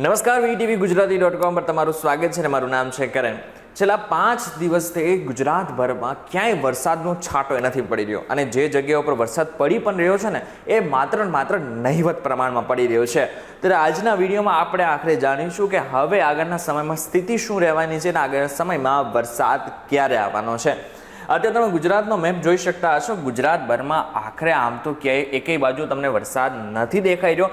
નમસ્કાર, વીટીવી ગુજરાતી.com પર તમારું સ્વાગત છે અને મારું નામ છે કરણ। છેલ્લા 5 દિવસથી ગુજરાતભરમાં ક્યાંય વરસાદનો છાંટો નથી પડી રહ્યો અને જે જગ્યાઓ પર વરસાદ પડી પણ રહ્યો છે ને એ માત્ર નહિવત પ્રમાણમાં પડી રહ્યો છે। ત્યારે આજના વિડીયોમાં આપણે આખરે જાણીશું કે હવે આગળના સમયમાં સ્થિતિ શું રહેવાની છે અને આગળના સમયમાં વરસાદ ક્યારે આવવાનો છે। અત્યારે તમે ગુજરાતનો મેપ જોઈ શકતા હશો। ગુજરાતભરમાં આખરે આમ તો ક્યાંય એકેય બાજુ તમને વરસાદ નથી દેખાઈ રહ્યો,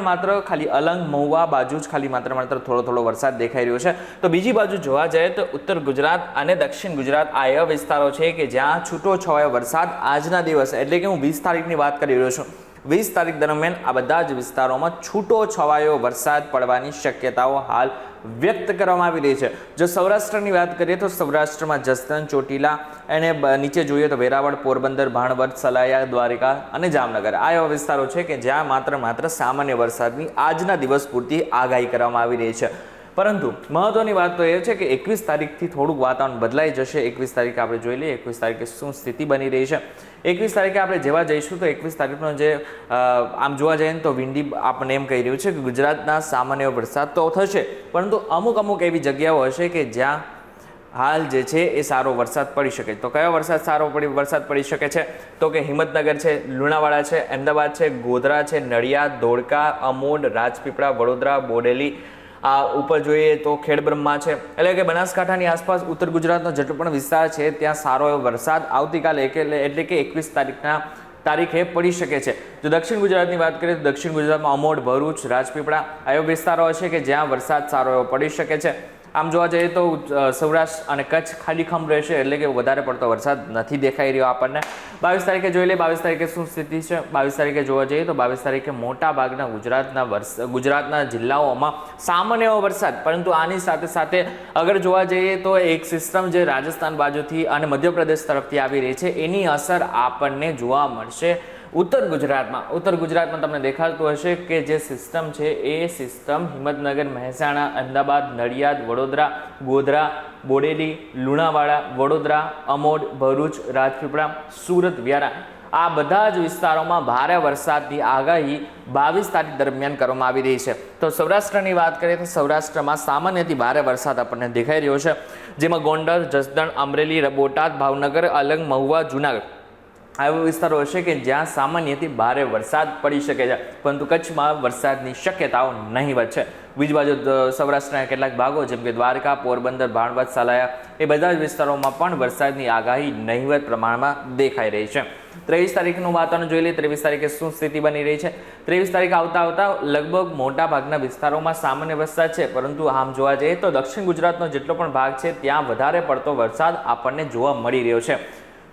માત્ર ખાલી અલંગ મહુવા બાજુ જ ખાલી માત્ર થોડો વરસાદ દેખાઈ રહ્યો છે। તો બીજી બાજુ જોવા જાય તો ઉત્તર ગુજરાત અને દક્ષિણ ગુજરાત આ એવા વિસ્તારો છે કે જ્યાં છૂટો છવાયો વરસાદ આજના દિવસે એટલે કે હું 20 તારીખની વાત કરી રહ્યો છું। 20 તારીખ દરમિયાન આ બધા જ વિસ્તારોમાં છૂટો છવાયો વરસાદ પડવાની શક્યતાઓ હાલ વ્યક્ત કરવામાં આવી રહી છે। જો સૌરાષ્ટ્રની વાત કરીએ તો સૌરાષ્ટ્રમાં જસદણ, ચોટીલા અને નીચે જોઈએ તો વેરાવળ, પોરબંદર, ભાણવડ, સલાયા, દ્વારિકા અને જામનગર આ એવા વિસ્તારો છે કે જ્યાં માત્ર સામાન્ય વરસાદની આજના દિવસ પૂરતી આગાહી કરવામાં આવી રહી છે। પરંતુ મહત્વની વાત તો એ છે કે 21 તારીખથી થોડુંક વાતાવરણ બદલાઈ જશે। 21 તારીખે આપણે જોઈ લઈએ 21 તારીખે શું સ્થિતિ બની રહી છે। 21 તારીખે આપણે જેવા જઈશું તો 21 તારીખનો જે આમ જોવા જઈએ તો વિંડી આપણને એમ કહી રહ્યું છે કે ગુજરાતના સામાન્ય વરસાદ તો થશે, પરંતુ અમુક એવી જગ્યાઓ હશે કે જ્યાં હાલ જે છે એ સારો વરસાદ પડી શકે। તો કયો વરસાદ પડી શકે છે તો કે હિંમતનગર છે, લુણાવાડા છે, અમદાવાદ છે, ગોધરા છે, નડિયાદ, ધોળકા, અમોડ, રાજપીપળા, વડોદરા, બોડેલી, આ ઉપર જોઈએ તો ખેડબ્રહ્મા છે, એટલે કે બનાસકાંઠાની આસપાસ ઉત્તર ગુજરાતનો જેટલો પણ વિસ્તાર છે ત્યાં સારો એવો વરસાદ આવતીકાલે એટલે કે 21 તારીખે પડી શકે છે। જો દક્ષિણ ગુજરાતની વાત કરીએ તો દક્ષિણ ગુજરાતમાં અમોડ, ભરૂચ, રાજપીપળા એવા વિસ્તારો હશે કે જ્યાં વરસાદ સારો એવો પડી શકે છે। આમ જોવા જઈએ તો સૌરાષ્ટ્ર અને કચ્છ ખાલીખમ રહેશે, એટલે કે વધારે પડતો વરસાદ નથી દેખાઈ રહ્યો આપણને। 22 તારીખે જોઈ લઈએ 22 તારીખે શું સ્થિતિ છે। 22 તારીખે જોવા જઈએ તો 22 તારીખે મોટા ભાગના ગુજરાતના જિલ્લાઓમાં સામાન્ય વરસાદ, પરંતુ આની સાથે અગર જોવા જઈએ તો એક સિસ્ટમ જે રાજસ્થાન બાજુથી અને મધ્યપ્રદેશ તરફથી આવી રહી છે એની અસર આપણને જોવા મળશે ઉત્તર ગુજરાતમાં તમને દેખાતું હશે કે જે સિસ્ટમ છે એ સિસ્ટમ હિંમતનગર, મહેસાણા, અમદાવાદ, નડિયાદ, વડોદરા, ગોધરા, બોડેલી, લુણાવાડા, વડોદરા, અમોડ, ભરૂચ, રાજપીપળા, સુરત, વ્યારા આ બધા જ વિસ્તારોમાં ભારે વરસાદની આગાહી 22 તારીખ દરમિયાન કરવામાં આવી રહી છે। તો સૌરાષ્ટ્રની વાત કરીએ તો સૌરાષ્ટ્રમાં સામાન્યથી ભારે વરસાદ આપણને દેખાઈ રહ્યો છે, જેમાં ગોંડલ, જસદણ, અમરેલી, બોટાદ, ભાવનગર, અલંગ, મહુવા, જુનાગઢ એવા વિસ્તારો હશે કે જ્યાં સામાન્યથી ભારે વરસાદ પડી શકે છે, પરંતુ કચ્છમાં વરસાદની શક્યતાઓ નહિવત છે। બીજી બાજુ સૌરાષ્ટ્રના કેટલાક ભાગો જેમ કે દ્વારકા, પોરબંદર, ભાણવડ, સલાયા એ બધા જ વિસ્તારોમાં પણ વરસાદની આગાહી નહિવત પ્રમાણમાં દેખાઈ રહી છે। 23 તારીખનું વાતાવરણ જોઈ લઈએ। 23 તારીખે શું સ્થિતિ બની રહી છે। 23 તારીખે આવતા લગભગ મોટા ભાગના વિસ્તારોમાં સામાન્ય વરસાદ છે, પરંતુ આમ જોવા જઈએ તો દક્ષિણ ગુજરાતનો જેટલો પણ ભાગ છે ત્યાં વધારે પડતો વરસાદ આપણને જોવા મળી રહ્યો છે।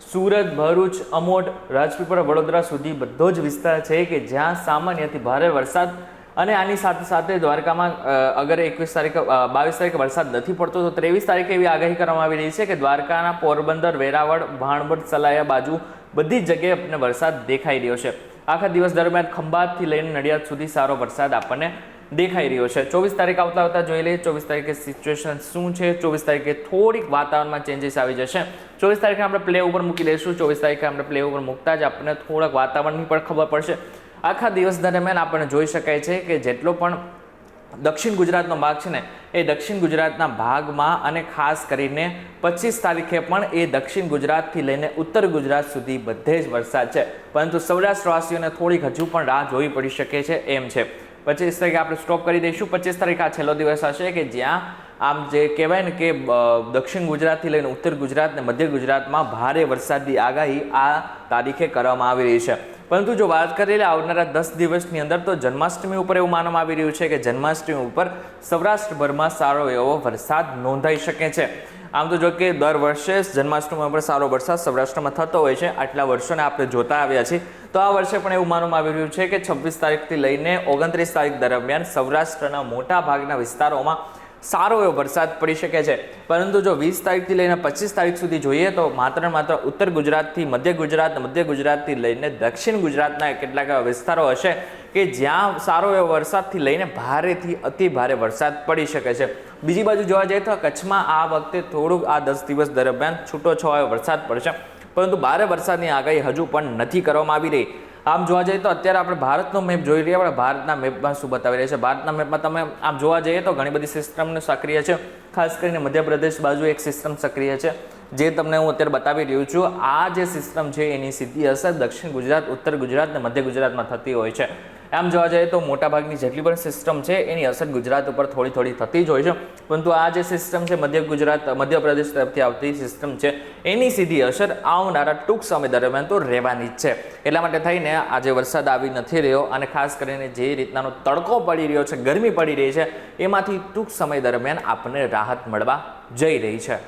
સુરત, ભરૂચ, અમોદ, રાજપીપળા, વડોદરા સુધી બધો જ વિસ્તાર છે કે જ્યાં સામાન્યથી ભારે વરસાદ, અને આની સાથે દ્વારકામાં અગર 22 તારીખે વરસાદ નથી પડતો તો 23 તારીખે એવી આગાહી કરવામાં આવી રહી છે કે દ્વારકાના પોરબંદર, વેરાવળ, ભાણવડ, સલાયા બાજુ બધી જ જગ્યાએ આપણને વરસાદ દેખાઈ રહ્યો છે। આખા દિવસ દરમિયાન ખંભાતથી લઈને નડિયાદ સુધી સારો વરસાદ આપણને દેખાઈ રહ્યો છે। 24 તારીખ આવતા જોઈ લઈએ 24 તારીખે સિચ્યુએશન શું છે। 24 તારીખે થોડીક વાતાવરણમાં ચેન્જીસ આવી જશે। 24 તારીખે આપણે પ્લે ઉપર મૂકી દઈશું। 24 તારીખે આપણે પ્લે ઉપર મૂકતા જ આપણને થોડાક વાતાવરણની પણ ખબર પડશે। આખા દિવસ દરમિયાન આપણને જોઈ શકાય છે કે જેટલો પણ દક્ષિણ ગુજરાતનો ભાગ છે ને એ દક્ષિણ ગુજરાતના ભાગમાં અને ખાસ કરીને 25 તારીખે પણ એ દક્ષિણ ગુજરાતથી લઈને ઉત્તર ગુજરાત સુધી બધે જ વરસાદ છે, પરંતુ સૌરાષ્ટ્રવાસીઓને થોડીક હજુ પણ રાહ જોવી પડી શકે છે એમ છે। 25 તારીખે આપણે સ્ટોપ કરી દઈશું। 25 તારીખે આ છેલ્લો દિવસ હશે કે જ્યાં આમ જે કહેવાય ને કે દક્ષિણ ગુજરાતથી લઈને ઉત્તર ગુજરાત અને મધ્ય ગુજરાતમાં ભારે વરસાદની આગાહી આ તારીખે કરવામાં આવી રહી છે। પરંતુ જો વાત કરીએ આવનારા 10 દિવસની અંદર તો જન્માષ્ટમી ઉપર એવું માનવામાં આવી રહ્યું છે કે જન્માષ્ટમી ઉપર સૌરાષ્ટ્રભરમાં સારો એવો વરસાદ નોંધાઈ શકે છે। આમ તો જો કે દર વર્ષે જન્માષ્ટમી પર સારો વરસાદ સૌરાષ્ટ્રમાં થતો હોય છે, આટલા વર્ષોને આપણે જોતા આવ્યા છીએ। તો આ વર્ષે પણ એવું માનવામાં આવી રહ્યું છે કે 26 તારીખથી લઈને 29 તારીખ દરમિયાન સૌરાષ્ટ્રના મોટા ભાગના વિસ્તારોમાં સારો એવો વરસાદ પડી શકે છે, પરંતુ જો 20 તારીખથી લઈને 25 તારીખ સુધી જોઈએ તો માત્ર ઉત્તર ગુજરાતથી મધ્ય ગુજરાતથી લઈને દક્ષિણ ગુજરાતના કેટલાક વિસ્તારો હશે કે જ્યાં સારો એવો વરસાદથી લઈને ભારેથી અતિ ભારે વરસાદ પડી શકે છે। બીજી બાજુ જોવા જઈએ તો કચ્છમાં આ વખતે થોડુંક આ 10 દિવસ દરમિયાન છૂટો છવાયો વરસાદ પડશે, પરંતુ ભારે વરસાદની આગાહી હજુ પણ નથી કરવામાં આવી રહી। આમ જોવા જઈએ તો અત્યારે આપણે ભારતનો મેપ જોઈ રહ્યા, આપણે ભારતના મેપમાં શું બતાવી રહ્યા છે. ભારતના મેપમાં તમે આમ જોવા જઈએ તો ઘણી બધી સિસ્ટમને સક્રિય છે. ખાસ કરીને મધ્યપ્રદેશ બાજુ એક સિસ્ટમ સક્રિય છે, જે તમને હું અત્યારે બતાવી રહ્યો છું. આ જે સિસ્ટમ છે એની સીધી અસર દક્ષિણ ગુજરાત, ઉત્તર ગુજરાત અને મધ્ય ગુજરાતમાં થતી હોય છે. આમ જોવા જઈએ તો મોટાભાગની જેટલી પણ સિસ્ટમ છે એની અસર ગુજરાત ઉપર થોડી થોડી થતી જ હોય છે, પરંતુ આ જે સિસ્ટમ છે મધ્યપ્રદેશ તરફથી આવતી સિસ્ટમ છે એની સીધી અસર આવનારા ટૂંક સમય દરમિયાન તો રહેવાની જ છે. એટલા માટે થઈને આજે વરસાદ આવી નથી રહ્યો, અને ખાસ કરીને જે રીતનાનો તડકો પડી રહ્યો છે, ગરમી પડી રહી છે, એમાંથી ટૂંક સમય દરમિયાન આપણને રાહત મળવા જઈ રહી છે.